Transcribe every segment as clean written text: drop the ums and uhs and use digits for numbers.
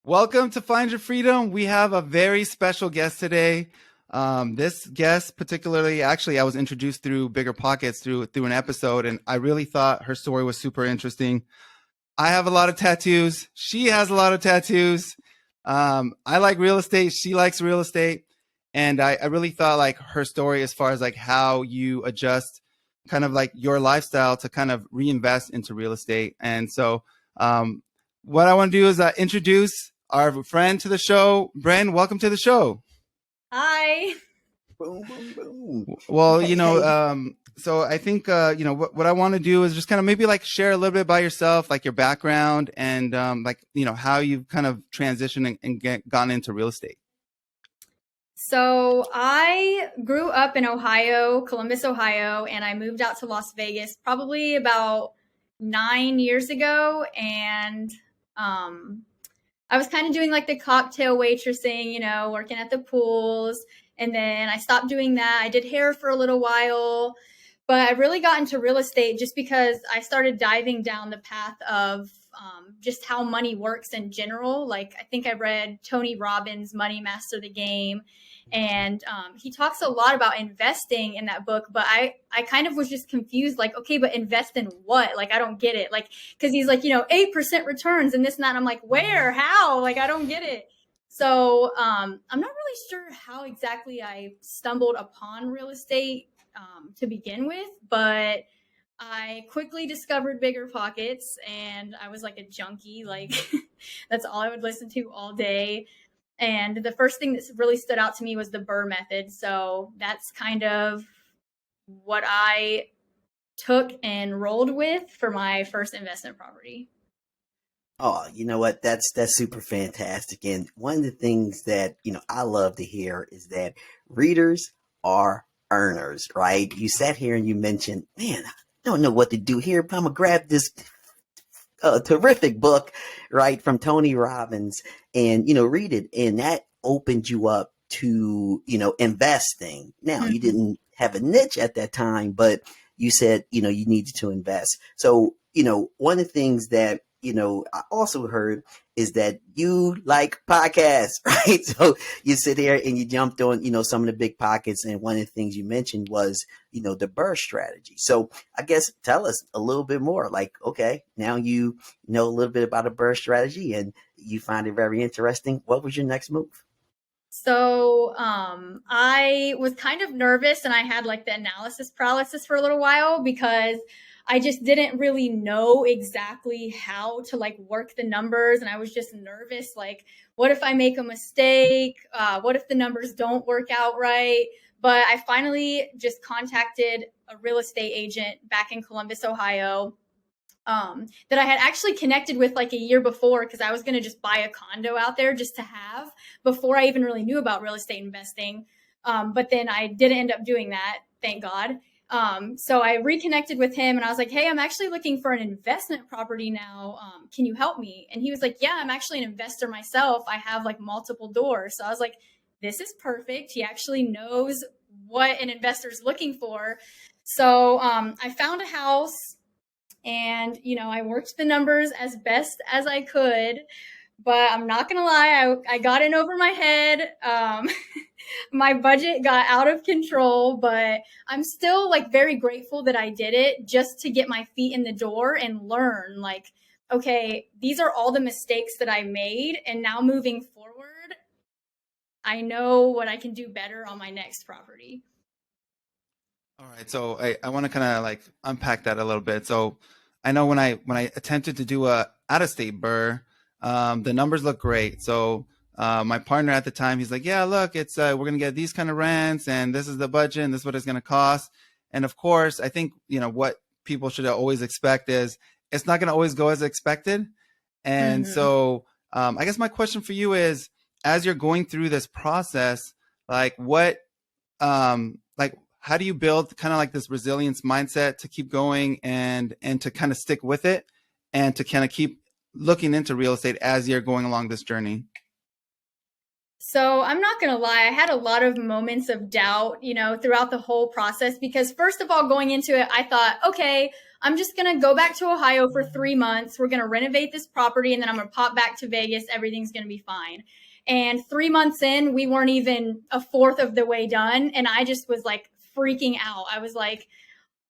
Welcome to Find Your Freedom. We have a very special guest today. This guest particularly, actually, I was introduced through Bigger Pockets through an episode, and I really thought her story was super interesting. I have a lot of tattoos. She has a lot of tattoos. I like real estate. She likes real estate. And I really thought like her story as far as like how you adjust kind of like your lifestyle to kind of reinvest into real estate. And so what I want to do is introduce our friend to the show. Brin, welcome to the show. Hi. Boom, boom, boom. Well, Hey. so I think, what I want to do is just kind of maybe like share a little bit about yourself, like your background and how you've kind of transitioned and gone into real estate. So I grew up in Ohio, Columbus, Ohio, and I moved out to Las Vegas probably about 9 years ago. And I was kind of doing like the cocktail waitressing, working at the pools. And then I stopped doing that. I did hair for a little while, but I really got into real estate just because I started diving down the path of just how money works in general. Like I think I read Tony Robbins' Money Master the Game. And he talks a lot about investing in that book, but I kind of was just confused, like, okay, but invest in what? Like, I don't get it. Like, because he's like, 8% returns and this and that. And I'm like, where? How? Like, I don't get it. So I'm not really sure how exactly I stumbled upon real estate to begin with, but I quickly discovered Bigger Pockets and I was like a junkie. Like, that's all I would listen to all day. And the first thing that really stood out to me was the Burr method. So that's kind of what I took and rolled with for my first investment property. Oh, you know what? That's super fantastic. And one of the things that, I love to hear is that readers are earners, right? You sat here and you mentioned, man, I don't know what to do here, but I'm gonna grab this terrific book, right, from Tony Robbins and, read it. And that opened you up to, investing. Now, you didn't have a niche at that time, but you said, you needed to invest. So, one of the things that, I also heard is that you like podcasts, right? So you sit here and you jumped on, some of the big pockets. And one of the things you mentioned was, the Burr strategy. So I guess tell us a little bit more like, okay, now you know a little bit about a Burr strategy and you find it very interesting. What was your next move? So I was kind of nervous and I had like the analysis paralysis for a little while because I just didn't really know exactly how to like work the numbers. And I was just nervous. Like, what if I make a mistake? What if the numbers don't work out right? But I finally just contacted a real estate agent back in Columbus, Ohio, that I had actually connected with like a year before because I was going to just buy a condo out there just to have before I even really knew about real estate investing. But then I didn't end up doing that, thank God. So I reconnected with him and I was like, hey, I'm actually looking for an investment property now. Can you help me? And he was like, yeah, I'm actually an investor myself. I have like multiple doors. So I was like, this is perfect. He actually knows what an investor is looking for. So I found a house and, I worked the numbers as best as I could. But I'm not going to lie, I got in over my head. My budget got out of control, but I'm still like very grateful that I did it just to get my feet in the door and learn like, okay, these are all the mistakes that I made. And now moving forward, I know what I can do better on my next property. All right. So I want to kind of like unpack that a little bit. So I know when I attempted to do a out of state Burr, the numbers look great. So my partner at the time, he's like, yeah, look, it's we're going to get these kind of rents and this is the budget and this is what it's going to cost. And of course, I think, what people should always expect is it's not going to always go as expected. And so I guess my question for you is, as you're going through this process, like what, how do you build kind of like this resilience mindset to keep going and to kind of stick with it and to kind of keep looking into real estate as you're going along this journey? So I'm not going to lie. I had a lot of moments of doubt, throughout the whole process, because first of all, going into it, I thought, okay, I'm just going to go back to Ohio for 3 months. We're going to renovate this property and then I'm going to pop back to Vegas. Everything's going to be fine. And 3 months in, we weren't even a fourth of the way done. And I just was like freaking out. I was like,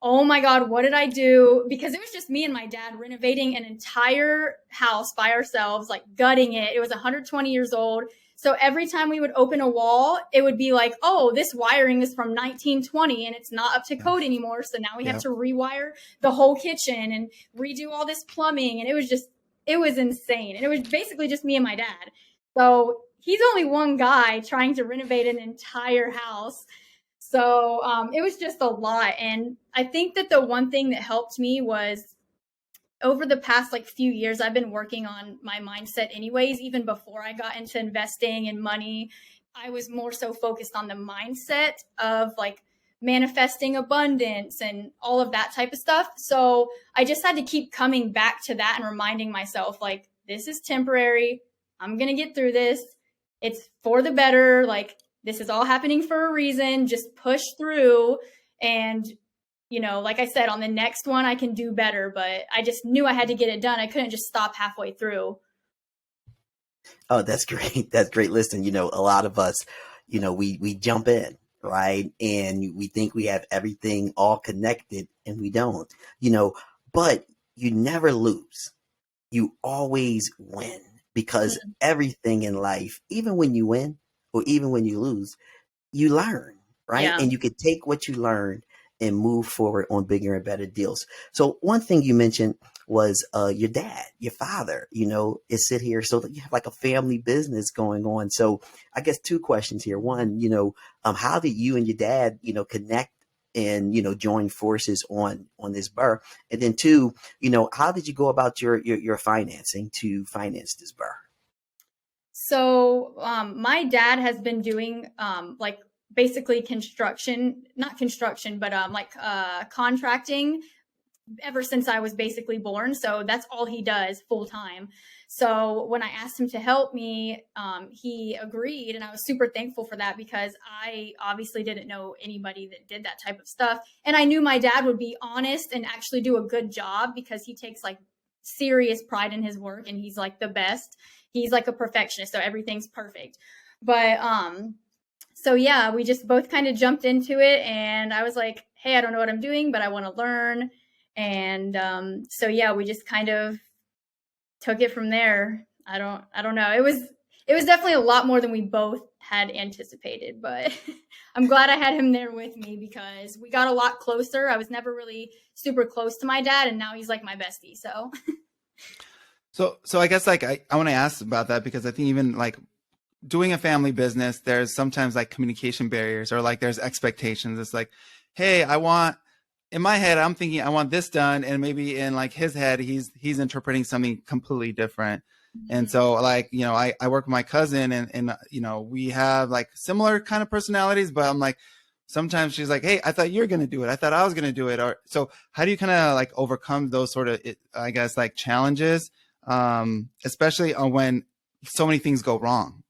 oh my God, what did I do? Because it was just me and my dad renovating an entire house by ourselves, like gutting it. It was 120 years old. So every time we would open a wall, it would be like, oh, this wiring is from 1920 and it's not up to code anymore. So now we have to rewire the whole kitchen and redo all this plumbing. And it was insane. And it was basically just me and my dad. So he's only one guy trying to renovate an entire house. So it was just a lot. And I think that the one thing that helped me was over the past like few years, I've been working on my mindset anyways. Even before I got into investing and money, I was more so focused on the mindset of like manifesting abundance and all of that type of stuff. So I just had to keep coming back to that and reminding myself, like, this is temporary. I'm going to get through this. It's for the better. Like, this is all happening for a reason. Just push through. And, you know, like I said, on the next one, I can do better. But I just knew I had to get it done. I couldn't just stop halfway through. Oh, that's great. That's great. Listen, you know, a lot of us, you know, we jump in, right? And we think we have everything all connected and we don't, you know, but you never lose. You always win because everything in life, even when you win or even when you lose, you learn, right? Yeah. And you can take what you learned and move forward on bigger and better deals. So one thing you mentioned was your dad, your father, you know, is sit here. So you have like a family business going on. So I guess two questions here. One, you know, how did you and your dad, you know, connect and, you know, join forces on this burr? And then two, you know, how did you go about your financing to finance this burr? So my dad has been doing like basically not construction, but contracting ever since I was basically born. So that's all he does full time. So when I asked him to help me, he agreed. And I was super thankful for that because I obviously didn't know anybody that did that type of stuff. And I knew my dad would be honest and actually do a good job because he takes like serious pride in his work and he's like the best. He's like a perfectionist. So everything's perfect. But so yeah, we just both kind of jumped into it and I was like, hey, I don't know what I'm doing, but I want to learn. And so yeah, we just kind of took it from there. I don't know. It was definitely a lot more than we both had anticipated, but I'm glad I had him there with me because we got a lot closer. I was never really super close to my dad, and now he's like my bestie. So I guess like I want to ask about that because I think even like doing a family business, there's sometimes like communication barriers or like there's expectations. It's like, hey, in my head, I'm thinking I want this done. And maybe in like his head, he's interpreting something completely different. Mm-hmm. And so like, you know, I work with my cousin and, you know, we have like similar kind of personalities, but I'm like, sometimes she's like, hey, I thought you were going to do it. I thought I was going to do it. Or so how do you kind of like overcome those sort of, I guess, like challenges, especially when so many things go wrong?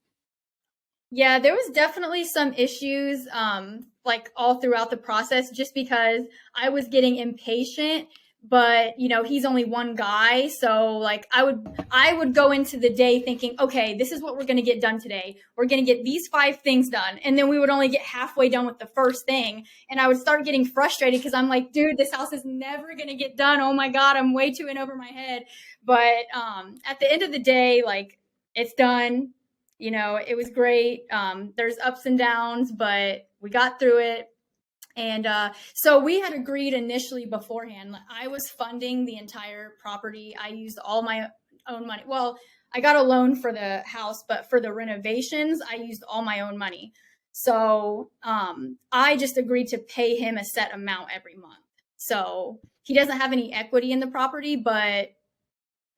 Yeah, there was definitely some issues like all throughout the process just because I was getting impatient, but you know, he's only one guy, so like I would go into the day thinking, okay, this is what we're going to get done today. We're going to get these 5 things done. And then we would only get halfway done with the first thing, and I would start getting frustrated because I'm like, dude, this house is never going to get done. Oh my God, I'm way too in over my head. But at the end of the day, like it's done. You know, it was great. There's ups and downs, but we got through it. And so we had agreed initially beforehand. I was funding the entire property. I used all my own money. Well, I got a loan for the house, but for the renovations, I used all my own money. So I just agreed to pay him a set amount every month. So he doesn't have any equity in the property, but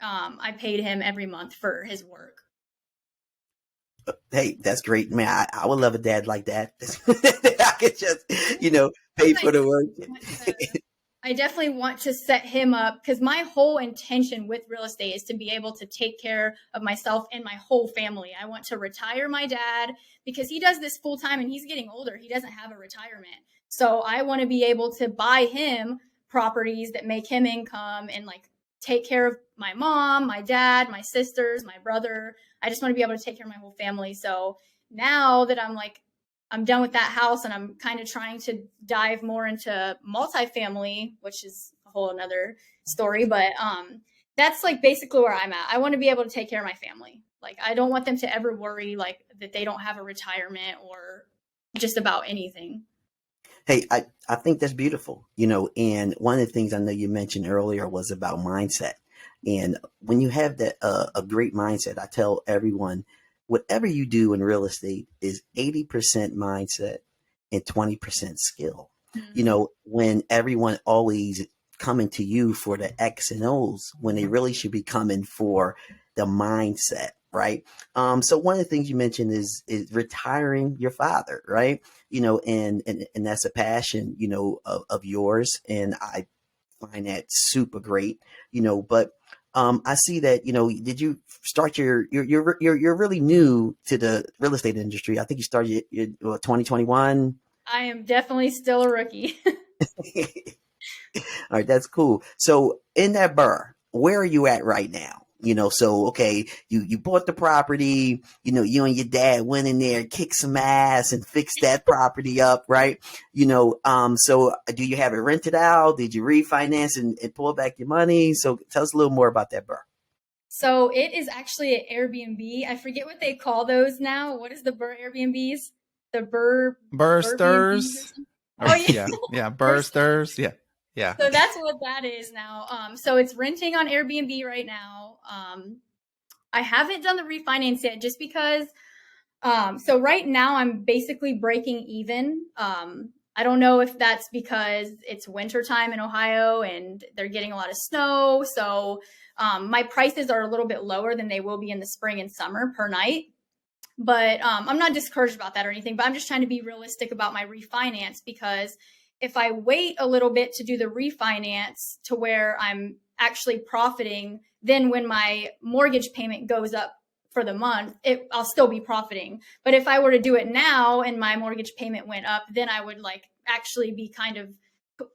I paid him every month for his work. Hey, that's great, man. I would love a dad like that. I could just, you know, pay for the work. I definitely want to set him up because my whole intention with real estate is to be able to take care of myself and my whole family. I want to retire my dad because he does this full time and he's getting older. He doesn't have a retirement. So I want to be able to buy him properties that make him income and like take care of my mom, my dad, my sisters, my brother. I just want to be able to take care of my whole family. So now that I'm done with that house and I'm kind of trying to dive more into multifamily, which is a whole another story, but that's like basically where I'm at. I want to be able to take care of my family. Like, I don't want them to ever worry like that they don't have a retirement or just about anything. Hey, I think that's beautiful, and one of the things I know you mentioned earlier was about mindset. And when you have that, a great mindset, I tell everyone, whatever you do in real estate is 80% mindset and 20% skill. Mm-hmm. When everyone always coming to you for the X and O's, when they really should be coming for the mindset, right? So one of the things you mentioned is retiring your father, right? And that's a passion, of yours. And I find that super great, but I see that, did you start you're really new to the real estate industry. I think you started in 2021. I am definitely still a rookie. All right, that's cool. So in that burr, where are you at right now? So okay, you bought the property, you and your dad went in there, kicked some ass and fixed that property up, right? So do you have it rented out? Did you refinance and pull back your money? So tell us a little more about that burr. So it is actually an Airbnb. I forget what they call those now. What is the burr Airbnbs? The burr Bursters. Oh yeah. Yeah. Bursters. Yeah. Yeah. So that's what that is now. So it's renting on Airbnb right now. I haven't done the refinance yet just because, so right now I'm basically breaking even. I don't know if that's because it's wintertime in Ohio and they're getting a lot of snow. So my prices are a little bit lower than they will be in the spring and summer per night. But I'm not discouraged about that or anything, but I'm just trying to be realistic about my refinance, because if I wait a little bit to do the refinance to where I'm actually profiting, then when my mortgage payment goes up for the month, I'll still be profiting. But if I were to do it now and my mortgage payment went up, then I would like actually be kind of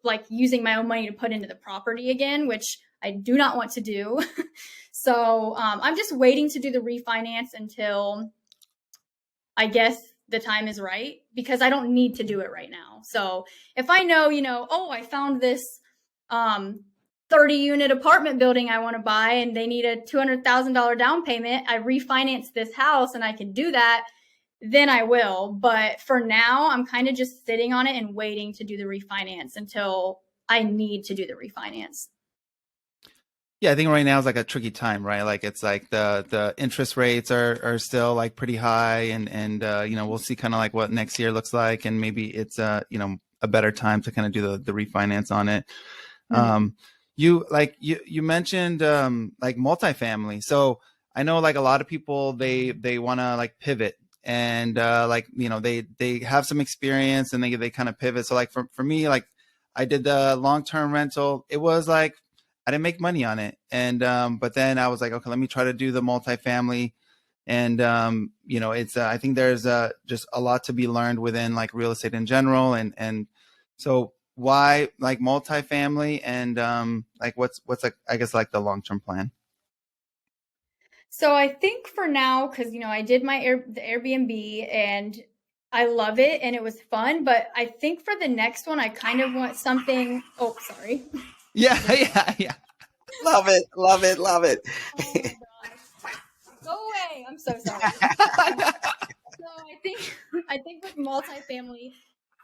like using my own money to put into the property again, which I do not want to do. So I'm just waiting to do the refinance until I guess the time is right, because I don't need to do it right now. So if I know, oh, I found this 30-unit apartment building I want to buy and they need a $200,000 down payment, I refinance this house and I can do that, then I will. But for now, I'm kind of just sitting on it and waiting to do the refinance until I need to do the refinance. Yeah, I think right now is like a tricky time, right? Like it's like the interest rates are still like pretty high, and we'll see kind of like what next year looks like, and maybe it's a better time to kind of do the refinance on it. Mm-hmm. You mentioned like multifamily. So I know like a lot of people they want to like pivot, and they have some experience and they kind of pivot. So like for me, like I did the long-term rental. It was like I didn't make money on it. And, but then I was like, okay, let me try to do the multifamily. And, it's, I think there's just a lot to be learned within like real estate in general. And so why like multifamily, and, like what's like, I guess like the long-term plan? So I think for now, because, I did the Airbnb and I love it and it was fun, but I think for the next one, I kind of want something. Oh, sorry. Yeah. Yeah. Love it. Love it. Love it. Oh my gosh. Go away. I'm so sorry. So I think with multifamily,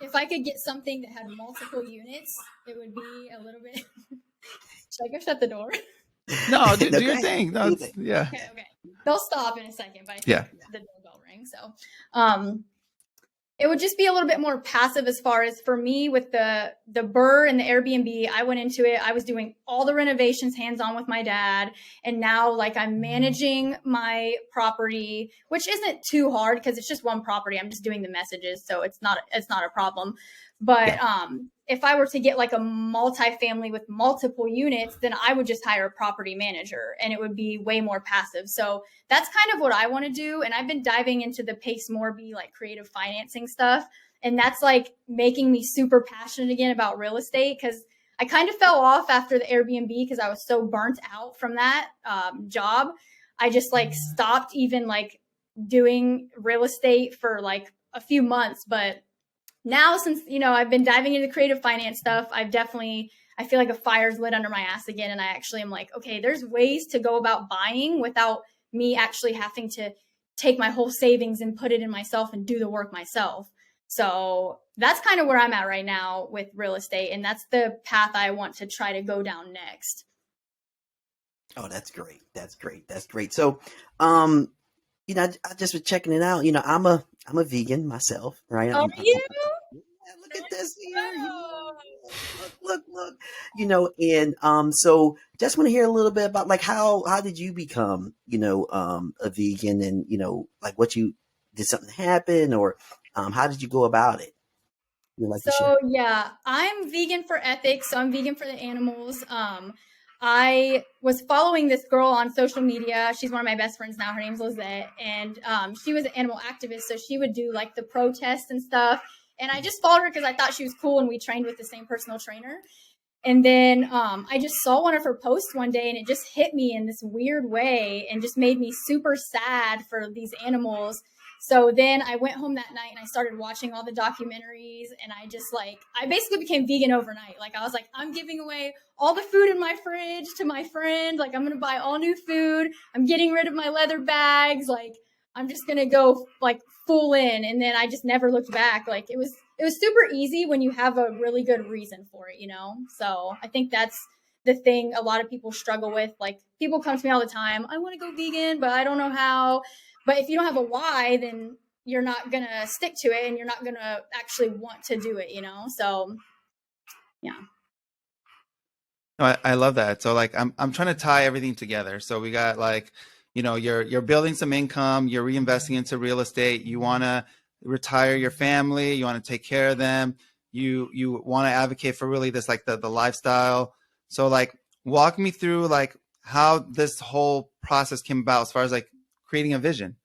if I could get something that had multiple units, it would be a little bit. Should I go shut the door? No, do your thing. No, yeah. Okay. They'll stop in a second, but I think Yeah. the doorbell rings. So, it would just be a little bit more passive as far as for me with the BRRRR and the Airbnb. I went into it. I was doing all the renovations hands-on with my dad. And now like I'm managing my property, which isn't too hard because it's just one property. I'm just doing the messages. So it's not a problem. But if I were to get like a multifamily with multiple units, then I would just hire a property manager and it would be way more passive. So that's kind of what I want to do. And I've been diving into the Pace Morby, like creative financing stuff. And that's like making me super passionate again about real estate, because I kind of fell off after the Airbnb because I was so burnt out from that job. I just like stopped even like doing real estate for like a few months. But now, since, you know, I've been diving into creative finance stuff, I feel like a fire's lit under my ass again. And I actually am like, okay, there's ways to go about buying without me actually having to take my whole savings and put it in myself and do the work myself. So that's kind of where I'm at right now with real estate. And that's the path I want to try to go down next. Oh, that's great. That's great. That's great. So, you know, I just was checking it out. You know, I'm a vegan myself, right? Are you? Look at this here. You know, look. You know, and so just want to hear a little bit about like how did you become, you know, a vegan, and you know, like what you did, something happen, or how did you go about it? You like to share? So yeah, I'm vegan for ethics. So I'm vegan for the animals. I was following this girl on social media. She's one of my best friends now. Her name's Lizette. And she was an animal activist. So she would do like the protests and stuff. And I just followed her because I thought she was cool, and we trained with the same personal trainer. And then I just saw one of her posts one day, and it just hit me in this weird way and just made me super sad for these animals. So then I went home that night and I started watching all the documentaries, and I basically became vegan overnight. Like I was like, I'm giving away all the food in my fridge to my friend. Like I'm going to buy all new food. I'm getting rid of my leather bags. Like I'm just going to go like full in. And then I just never looked back. Like it was super easy when you have a really good reason for it, you know? So I think that's the thing a lot of people struggle with. Like people come to me all the time, I want to go vegan, but I don't know how. But if you don't have a why, then you're not going to stick to it, and you're not going to actually want to do it, you know? So, yeah. I love that. So like I'm trying to tie everything together. So we got like, you know, you're building some income, you're reinvesting into real estate, you want to retire your family, you want to take care of them, you want to advocate for really this like the lifestyle. So like walk me through like how this whole process came about as far as like creating a vision,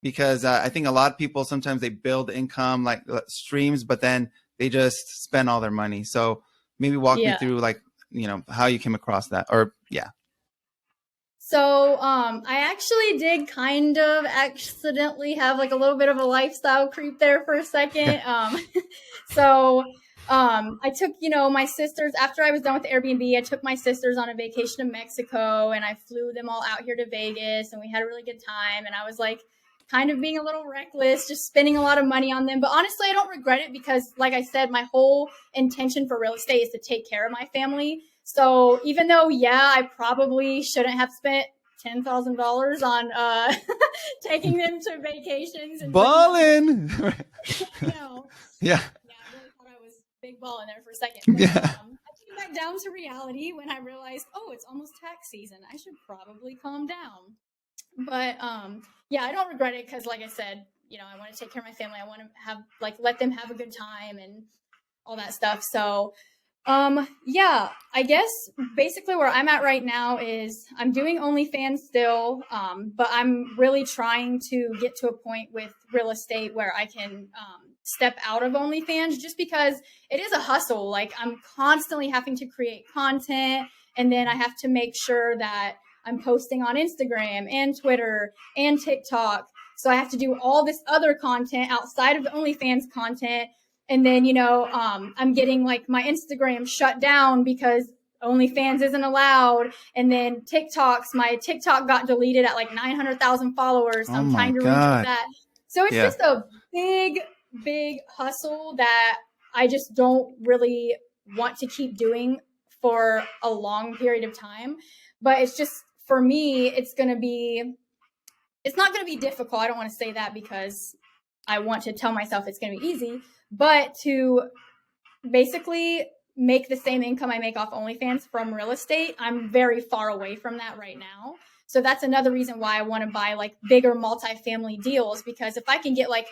because I think a lot of people sometimes they build income like streams, but then they just spend all their money. So maybe walk me through like, you know, how you came across that, or yeah. So I actually did kind of accidentally have like a little bit of a lifestyle creep there for a second. So I took, you know, my sisters, after I was done with the Airbnb, I took my sisters on a vacation to Mexico, and I flew them all out here to Vegas, and we had a really good time. And I was like kind of being a little reckless, just spending a lot of money on them. But honestly, I don't regret it because, like I said, my whole intention for real estate is to take care of my family. So even though, yeah, I probably shouldn't have spent $10,000 on taking them to vacations and ballin'. You know, Yeah. I really thought I was big balling there for a second. But, Yeah. I came back down to reality when I realized, oh, it's almost tax season. I should probably calm down. But yeah, I don't regret it because, like I said, you know, I want to take care of my family. I want to have let them have a good time and all that stuff. So yeah, I guess basically where I'm at right now is I'm doing OnlyFans still, but I'm really trying to get to a point with real estate where I can step out of OnlyFans, just because it is a hustle. Like I'm constantly having to create content, and then I have to make sure that I'm posting on Instagram and Twitter and TikTok. So I have to do all this other content outside of the OnlyFans content. And then, you know, I'm getting like my Instagram shut down because OnlyFans isn't allowed. And then my TikTok got deleted at like 900,000 followers. So I'm trying to reach that. So it's just a big hustle that I just don't really want to keep doing for a long period of time. But it's just, for me, it's not going to be difficult. I don't want to say that because I want to tell myself it's going to be easy, but to basically make the same income I make off OnlyFans from real estate, I'm very far away from that right now. So that's another reason why I want to buy like bigger multifamily deals, because if I can get like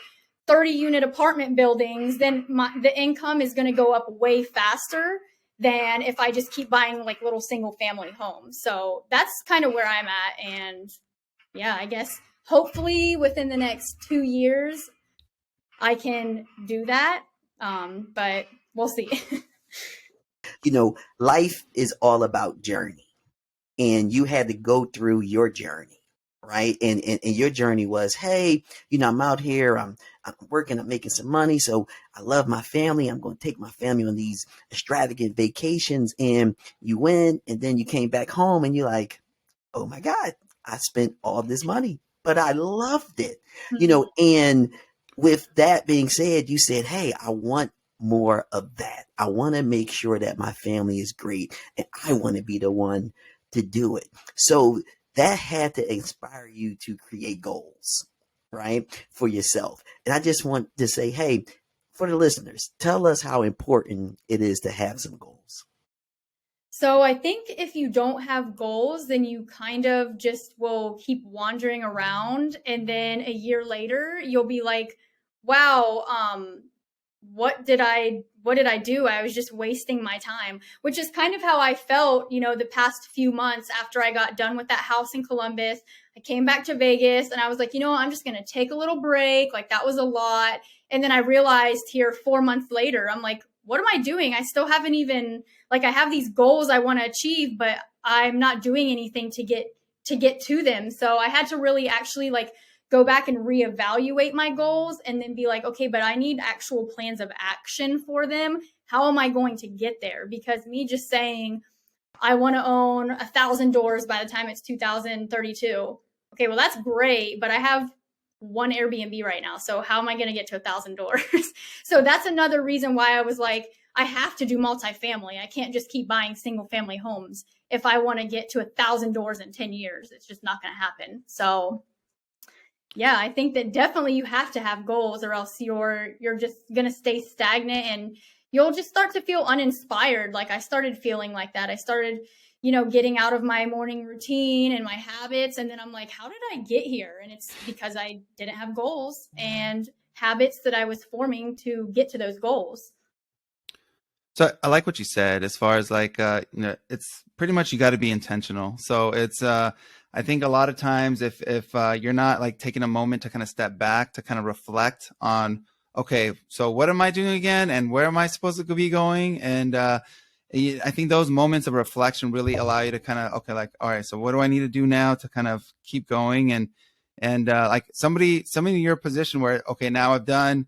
30-unit apartment buildings, then the income is going to go up way faster than if I just keep buying like little single family homes. So that's kind of where I'm at. And yeah, I guess hopefully within the next 2 years, I can do that. But we'll see. life is all about journey, and you had to go through your journey, right? And your journey was, hey, I'm out here, I'm working, I'm making some money, so I love my family. I'm going to take my family on these extravagant vacations, and you went, and then you came back home, and you're like, oh my God, I spent all this money, but I loved it, and with that being said, you said, hey, I want more of that. I want to make sure that my family is great, and I want to be the one to do it. So that had to inspire you to create goals, right, for yourself. And I just want to say, hey, for the listeners, tell us how important it is to have some goals. So I think if you don't have goals, then you kind of just will keep wandering around. And then a year later, you'll be like, wow, what did I do? I was just wasting my time, which is kind of how I felt, the past few months after I got done with that house in Columbus. I came back to Vegas and I was like, I'm just going to take a little break. Like, that was a lot. And then I realized here 4 months later, I'm like, what am I doing? I still haven't even, like, I have these goals I want to achieve, but I'm not doing anything to get to them. So I had to really actually go back and reevaluate my goals and then be like, okay, but I need actual plans of action for them. How am I going to get there? Because me just saying I want to own 1,000 doors by the time it's 2032. Okay, well, that's great, but I have one Airbnb right now. So how am I going to get to 1,000 doors? So that's another reason why I was like, I have to do multifamily. I can't just keep buying single family homes if I want to get to 1,000 doors in 10 years. It's just not going to happen. So yeah, I think that definitely you have to have goals, or else you're just going to stay stagnant and you'll just start to feel uninspired. Like, I started feeling like that. I started, getting out of my morning routine and my habits. And then I'm like, how did I get here? And it's because I didn't have goals and habits that I was forming to get to those goals. So I like what you said as far as it's pretty much you got to be intentional. So it's I think a lot of times if you're not like taking a moment to kind of step back to kind of reflect on, okay, so what am I doing again, and where am I supposed to be going? And I think those moments of reflection really allow you to kind of, okay, like, all right, so what do I need to do now to kind of keep going? And like somebody in your position where, okay, now I've done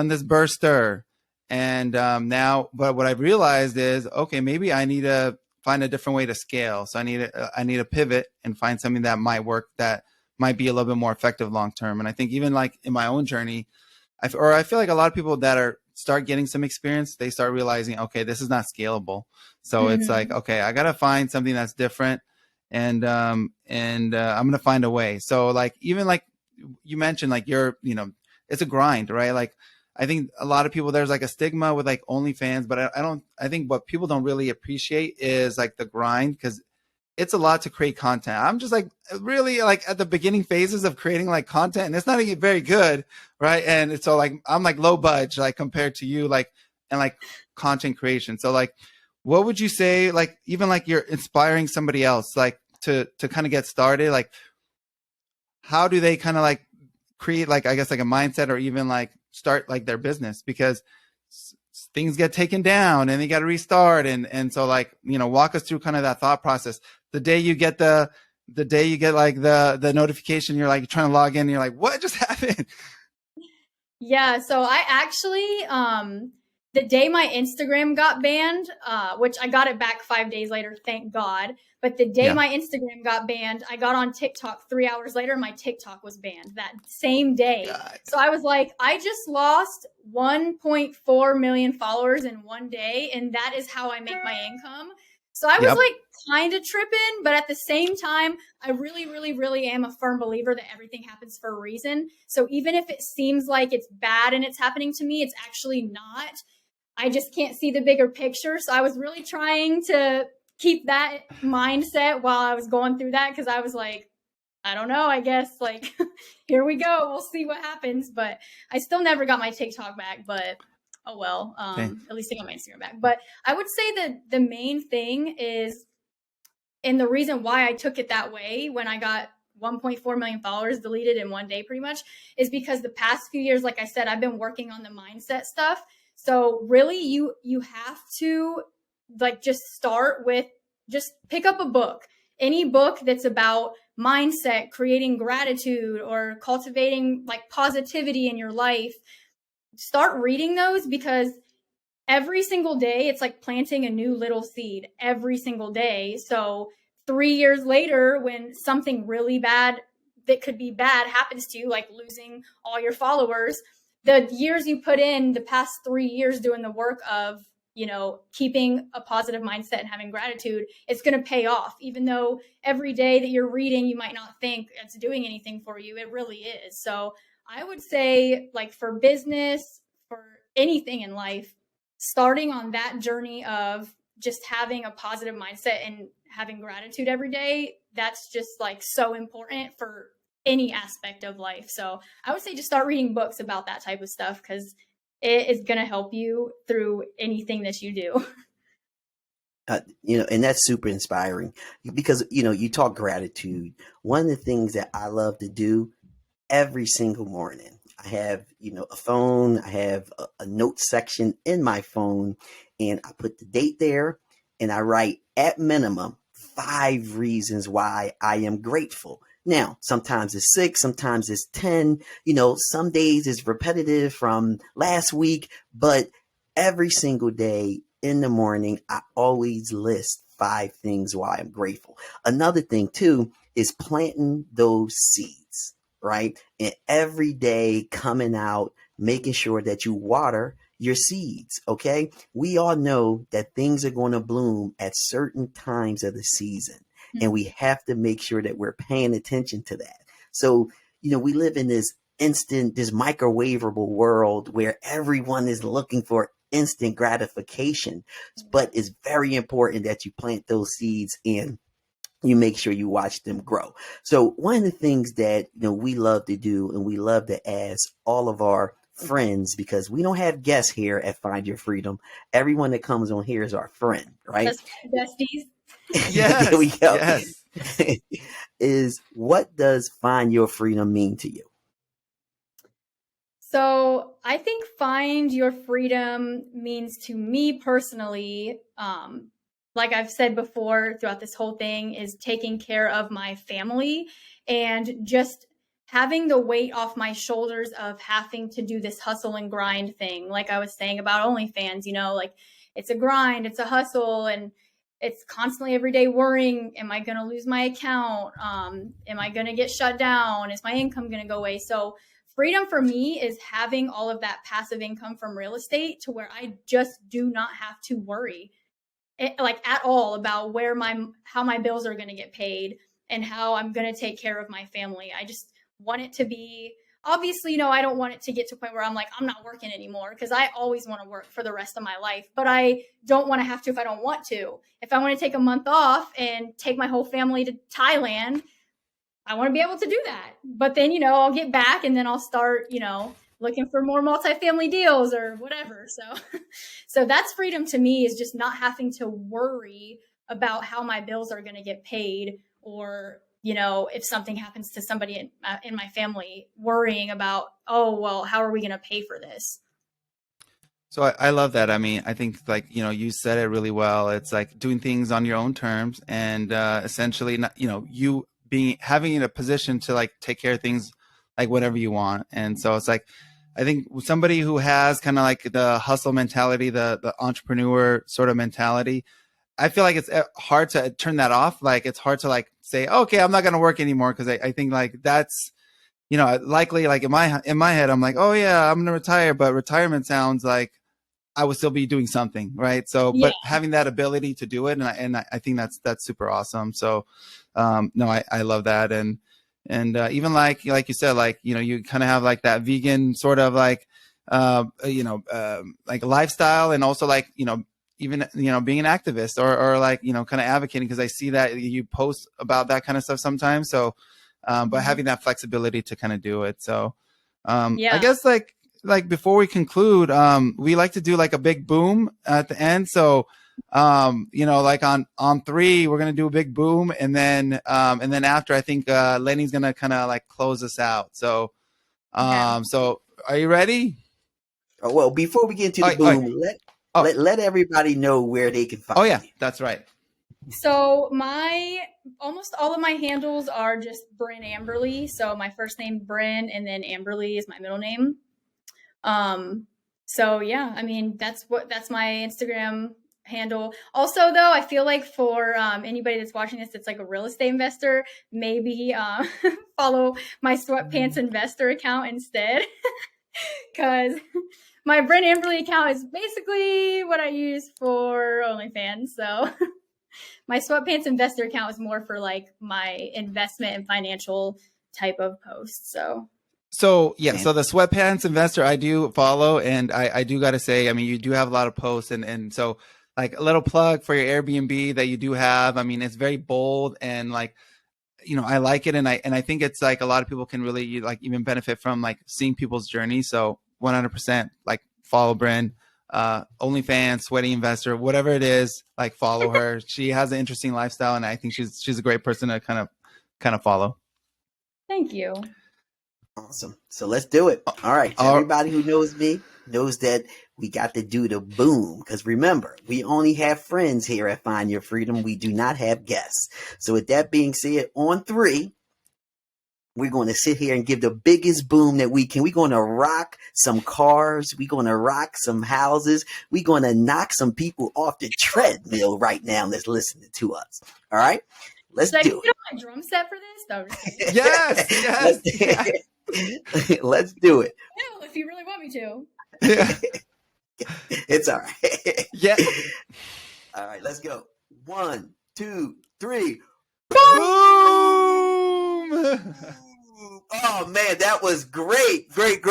this burster. And now, but what I've realized is, okay, maybe I need to find a different way to scale. So I need to pivot and find something that might work, that might be a little bit more effective long term. And I think even like in my own journey, I feel like a lot of people that start getting some experience, they start realizing, okay, this is not scalable. So it's like, okay, I got to find something that's different, and I'm going to find a way. So like, even like you mentioned, like it's a grind, right? Like, I think a lot of people, there's like a stigma with like OnlyFans, but I think what people don't really appreciate is like the grind, because it's a lot to create content. I'm just like really like at the beginning phases of creating like content, and it's not even very good, right? And it's so like I'm like low budget like compared to you, like, and like content creation. So like, what would you say, like, even like you're inspiring somebody else like to kind of get started, like how do they kind of like create like, I guess, like a mindset, or even like start like their business, because things get taken down and they got to restart. And so like, walk us through kind of that thought process. The day you get like the notification, you're like trying to log in and you're like, what just happened? Yeah. So I actually, the day my Instagram got banned, which I got it back 5 days later, thank God. But the day my Instagram got banned, I got on TikTok 3 hours later, my TikTok was banned that same day. God. So I was like, I just lost 1.4 million followers in one day, and that is how I make my income. So I was like kind of tripping, but at the same time, I really, really, really am a firm believer that everything happens for a reason. So even if it seems like it's bad and it's happening to me, it's actually not. I just can't see the bigger picture. So I was really trying to keep that mindset while I was going through that, because I was like, I don't know, I guess, like, here we go. We'll see what happens. But I still never got my TikTok back, but oh well. At least I got my Instagram back. But I would say that the main thing is, and the reason why I took it that way when I got 1.4 million followers deleted in one day pretty much, is because the past few years, like I said, I've been working on the mindset stuff. So really, you have to like just start with, just pick up a book, any book that's about mindset, creating gratitude, or cultivating like positivity in your life. Start reading those, because every single day it's like planting a new little seed every single day. So 3 years later, when something really bad that could be bad happens to you, like losing all your followers, the years you put in the past 3 years doing the work of, you know, keeping a positive mindset and having gratitude, it's going to pay off. Even though every day that you're reading, you might not think it's doing anything for you, it really is. So I would say, like, for business, for anything in life, starting on that journey of just having a positive mindset and having gratitude every day, that's just like so important for any aspect of life. So I would say just start reading books about that type of stuff, because it is going to help you through anything that you do. You know, and that's super inspiring because, you know, you talk gratitude. One of the things that I love to do every single morning, I have, you know, a phone, I have a note section in my phone, and I put the date there, and I write at minimum 5 reasons why I am grateful. Now, sometimes it's 6, sometimes it's 10, you know, some days it's repetitive from last week, but every single day in the morning, I always list 5 things why I'm grateful. Another thing too is planting those seeds, right? And every day coming out, making sure that you water your seeds. Okay. We all know that things are going to bloom at certain times of the season, and we have to make sure that we're paying attention to that. So, you know, we live in this microwavable world where everyone is looking for instant gratification, but it's very important that you plant those seeds and you make sure you watch them grow. So one of the things that, you know, we love to do, and we love to ask all of our friends, because we don't have guests here at Find Your Freedom. Everyone that comes on here is our friend, right? That's besties. Yes. There we go. Yes. Is, what does Find Your Freedom mean to you? So I think find your freedom means, to me personally, like I've said before throughout this whole thing, is taking care of my family and just having the weight off my shoulders of having to do this hustle and grind thing. Like I was saying about OnlyFans, you know, like it's a grind, it's a hustle, and it's constantly every day worrying, am I going to lose my account? Am I going to get shut down? Is my income going to go away? So freedom for me is having all of that passive income from real estate, to where I just do not have to worry like at all about how my bills are going to get paid and how I'm going to take care of my family. I just want it to be, obviously, you know, I don't want it to get to a point where I'm like, I'm not working anymore, because I always want to work for the rest of my life, but I don't want to have to if I don't want to. If I want to take a month off and take my whole family to Thailand, I want to be able to do that. But then, you know, I'll get back and then I'll start, you know, looking for more multifamily deals or whatever. So that's freedom to me, is just not having to worry about how my bills are going to get paid, or, you know, if something happens to somebody in my family, worrying about, oh, well, how are we going to pay for this? So I love that. I mean, I think, like, you know, you said it really well. It's like doing things on your own terms, and essentially, not, you know, you having in a position to like take care of things like whatever you want. And so it's like, I think somebody who has kind of like the hustle mentality, the entrepreneur sort of mentality, I feel like it's hard to turn that off. Like, it's hard to like say, okay, I'm not going to work anymore. Cause I think like that's, you know, likely like in my head, I'm like, oh yeah, I'm going to retire. But retirement sounds like I would still be doing something. Right. So, Yeah. but having that ability to do it. And I think that's super awesome. So, no, I love that. And even like you said, like, you know, you kind of have like that vegan sort of like, you know, like lifestyle, and also like, you know, even, you know, being an activist or like, you know, kind of advocating, because I see that you post about that kind of stuff sometimes. So, but having that flexibility to kind of do it. So, Yeah. I guess like before we conclude, we like to do like a big boom at the end. So, you know, like on 3, we're going to do a big boom. And then after, I think, Lenny's going to kind of like close us out. So, Okay. so are you ready? Well, before we get into the boom, Oh, Let everybody know where they can find oh yeah, you. that's right. So almost all of my handles are just Brin Amber Lee. So my first name Brin, and then Amberlee is my middle name. So yeah, I mean that's my Instagram handle. Also, though, I feel like for anybody that's watching this that's like a real estate investor, maybe follow my sweatpants investor account instead, because my Brin Amberlee account is basically what I use for OnlyFans. So my sweatpants investor account is more for like my investment and financial type of posts. So yeah, so the sweatpants investor I do follow, and I do got to say, I mean, you do have a lot of posts, and so like a little plug for your Airbnb that you do have. I mean, it's very bold, and like, you know, I like it, and I think it's like a lot of people can really like even benefit from like seeing people's journey. So 100% like follow Brin, OnlyFans, sweaty investor, whatever it is, like follow her. She has an interesting lifestyle, and I think she's a great person to kind of follow. Thank you. Awesome. So let's do it. All right. Everybody who knows me knows that we got to do the boom. Because remember, we only have friends here at Find Your Freedom. We do not have guests. So with that being said, on 3, we're going to sit here and give the biggest boom that we can. We're going to rock some cars. We're going to rock some houses. We're going to knock some people off the treadmill right now that's listening to us. All right. Let's do it. Should I get my drum set for this? No, Yes. Let's do it. No, if you really want me to. Yeah. It's all right. Yeah. All right, let's go. 1, 2, 3. Boom! Oh man, that was great. Great.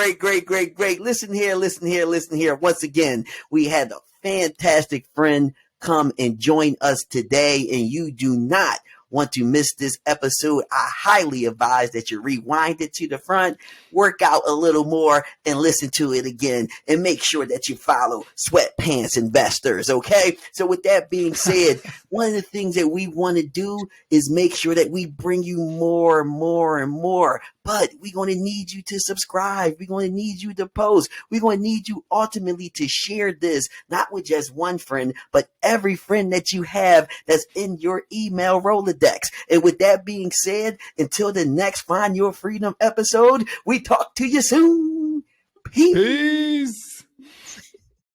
Listen here. Once again, we had a fantastic friend come and join us today, and you do not want to miss this episode. I highly advise that you rewind it to the front, work out a little more, and listen to it again. And make sure that you follow Sweatpants Investors, okay? So with that being said, one of the things that we want to do is make sure that we bring you more and more. But we're going to need you to subscribe. We're going to need you to post. We're going to need you ultimately to share this, not with just one friend, but every friend that you have that's in your email Rolodex. And with that being said, until the next Find Your Freedom episode, we talk to you soon. Peace.